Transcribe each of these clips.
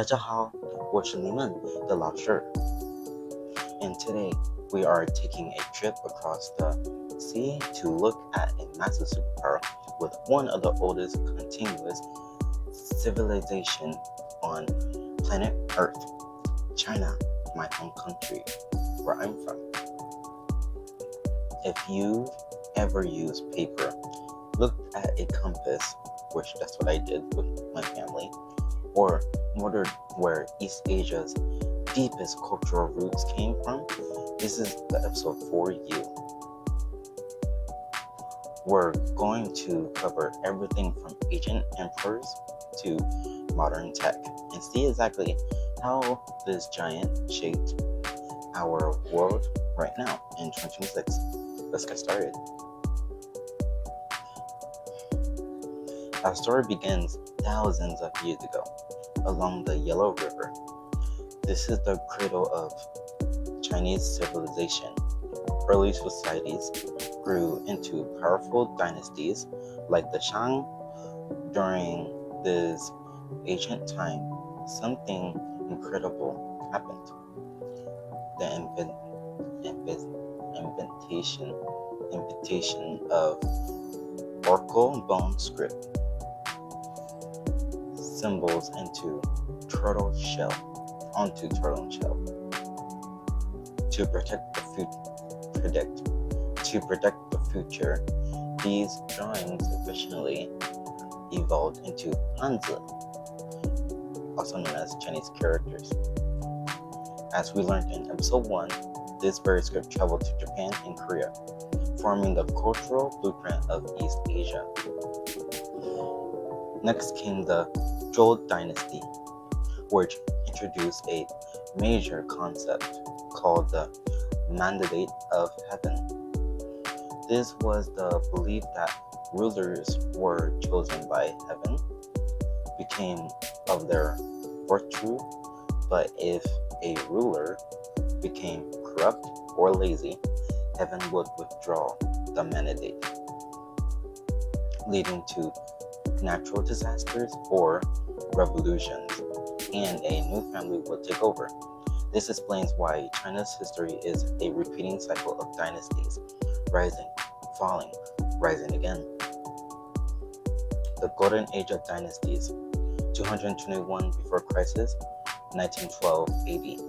大家好，我是你们的老师 and today we are taking a trip across the sea to look at a massive superpower with one of the oldest continuous civilization on planet Earth, China, my home country, where I'm from. If you ever used paper, looked at a compass, which that's what I did with my family, or wondered where East Asia's deepest cultural roots came from, this is the episode for you. We're going to cover everything from ancient emperors to modern tech and see exactly how this giant shaped our world right now in 2026. Let's get started. Our story begins thousands of years ago along the Yellow River. This is the cradle of Chinese civilization. Early societies grew into powerful dynasties like the Shang. During this ancient time, something incredible happened. The invention of oracle bone script, symbols onto turtle shell to protect the future. These drawings eventually evolved into Hanzi, also known as Chinese characters. As we learned in episode 1, this very script traveled to Japan and Korea, forming the cultural blueprint of East Asia. Next came the Zhou dynasty, which introduced a major concept called the Mandate of Heaven. This was the belief that rulers were chosen by heaven, became of their virtue, but if a ruler became corrupt or lazy, heaven would withdraw the mandate, leading to natural disasters or revolutions, and a new family would take over. This explains why China's history is a repeating cycle of dynasties, rising, falling, rising again. The Golden Age of Dynasties, 221 before Christ, 1912 AD.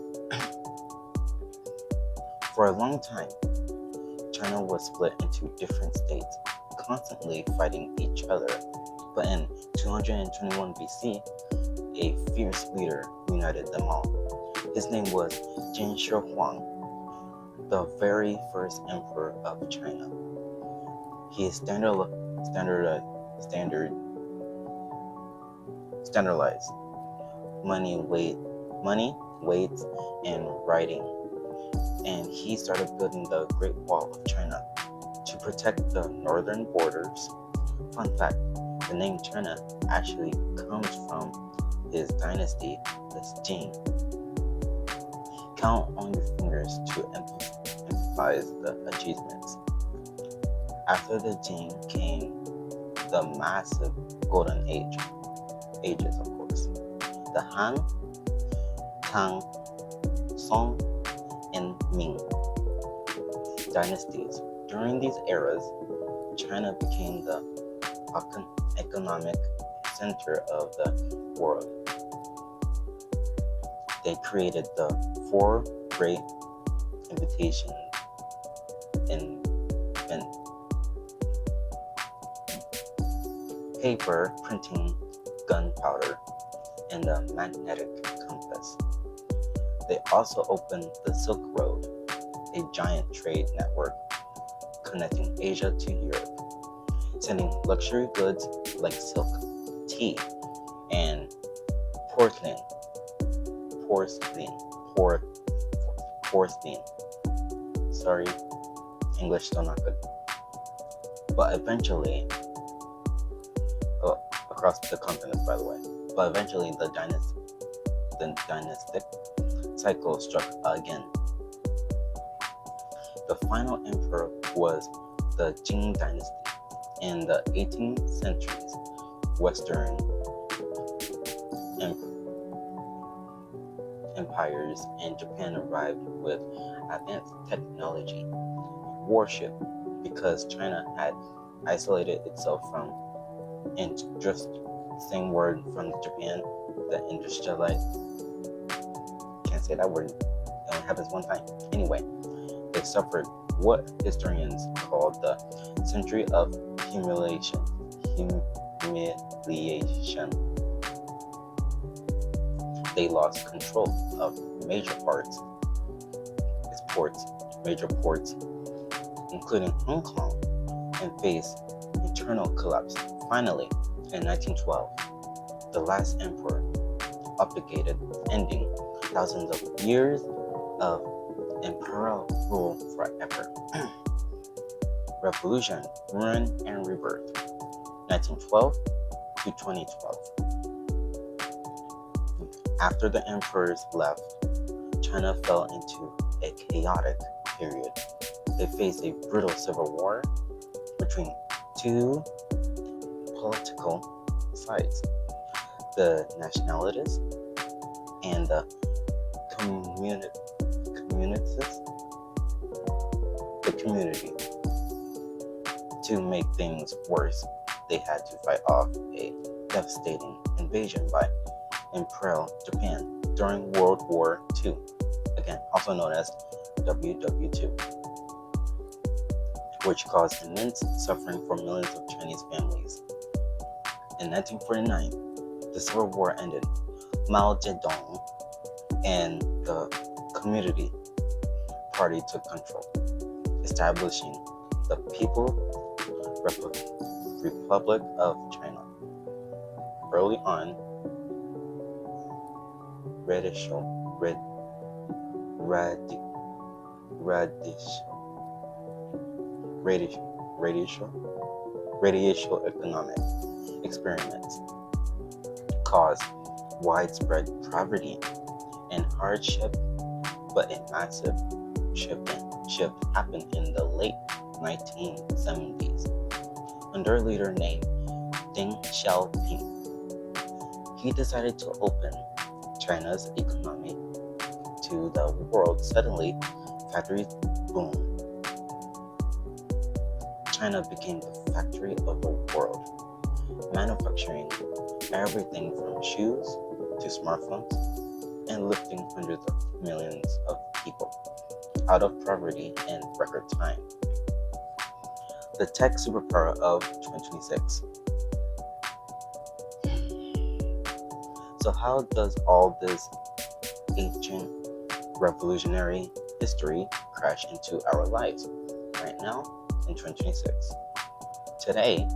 For a long time, China was split into different states, constantly fighting each other. But in 221 BC, a fierce leader united them all. His name was Jin Shi Huang, the very first emperor of China. He standardized money, weights, and writing, and he started building the Great Wall of China to protect the northern borders. Fun fact, the name China actually comes from his dynasty, this Jin. Count on your fingers to emphasize the achievements. After the Jin came the massive Golden Ages, of course. The Han, Tang, Song, and Ming dynasties. During these eras, China became the economic center of the world. They created the four great inventions in paper, printing, gunpowder, and the magnetic compass. They also opened the Silk Road, a giant trade network connecting Asia to Europe, sending luxury goods like silk, tea, and porcelain. Sorry, English still not good. But eventually, across the continent, by the way. But eventually, the dynastic cycle struck again. The final emperor was the Qing dynasty. In the 18th centuries, Western empires, and Japan arrived with advanced technology. Warship, because China had isolated itself from, and just same word from Japan, the industrialized, can't say that word, it only happens one time. Anyway, they suffered what historians call the century of humiliation. They lost control of major ports, including Hong Kong, and faced internal collapse. Finally, in 1912, the last emperor abdicated, ending thousands of years of imperial rule forever. Revolution, Ruin, and Rebirth, 1912 to 2012. After the emperors left, China fell into a chaotic period. They faced a brutal civil war between two political sides, the nationalists and the community. To make things worse, they had to fight off a devastating invasion by Imperial Japan during World War II, again also known as WW2, which caused immense suffering for millions of Chinese families. In 1949, the Civil War ended. Mao Zedong and the Communist Party took control, establishing the People's Republic of China. Early on, racial economic experiments caused widespread poverty and hardship, but a massive shift happened in the late 1970s under a leader named Deng Xiaoping. He decided to open China's economy to the world. Suddenly, factories boomed. China became the factory of the world, manufacturing everything from shoes to smartphones and lifting hundreds of millions of people out of poverty in record time. The tech superpower of 2026. So how does all this ancient revolutionary history crash into our lives right now in 2026? Today,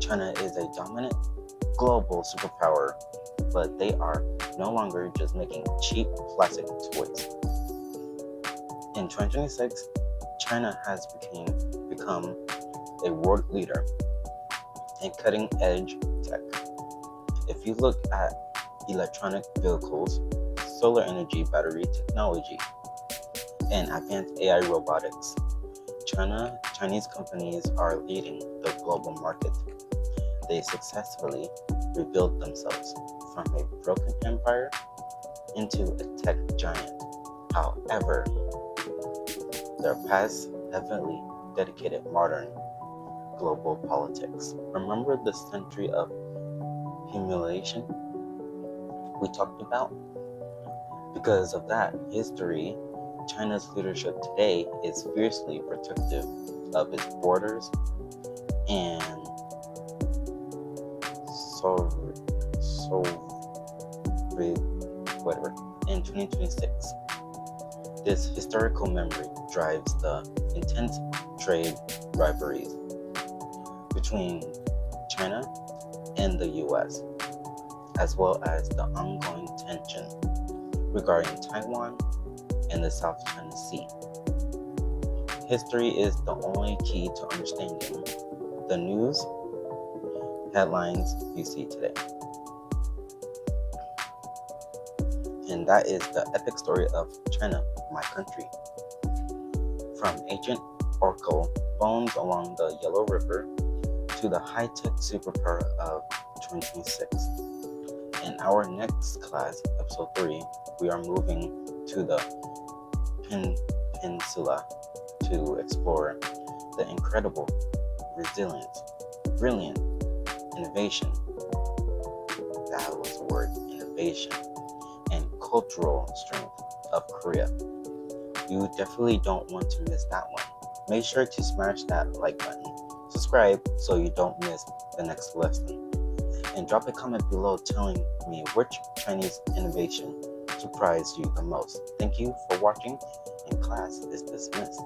China is a dominant global superpower, but they are no longer just making cheap plastic toys. In 2026, China has become a world leader in cutting-edge tech. If you look at electronic vehicles, solar energy battery technology, and advanced AI robotics, Chinese companies are leading the global market. They successfully rebuilt themselves from a broken empire into a tech giant. However, their past heavily dedicated modern global politics. Remember the century of humiliation we talked about? Because of that history, China's leadership today is fiercely protective of its borders and whatever. In 2026, this historical memory drives the intense trade rivalries between China and the US, as well as the ongoing tension regarding Taiwan and the South China Sea. History is the only key to understanding the news headlines you see today. And that is the epic story of China, my country. From ancient oracle bones along the Yellow River to the high-tech superpower of 2026. In our next class, episode 3, we are moving to the peninsula to explore the incredible, resilient, brilliant innovation, that was the word, innovation, and cultural strength of Korea. You definitely don't want to miss that one. Make sure to smash that like button, subscribe so you don't miss the next lesson, and drop a comment below telling me which Chinese innovation surprised you the most. Thank you for watching, and class is dismissed.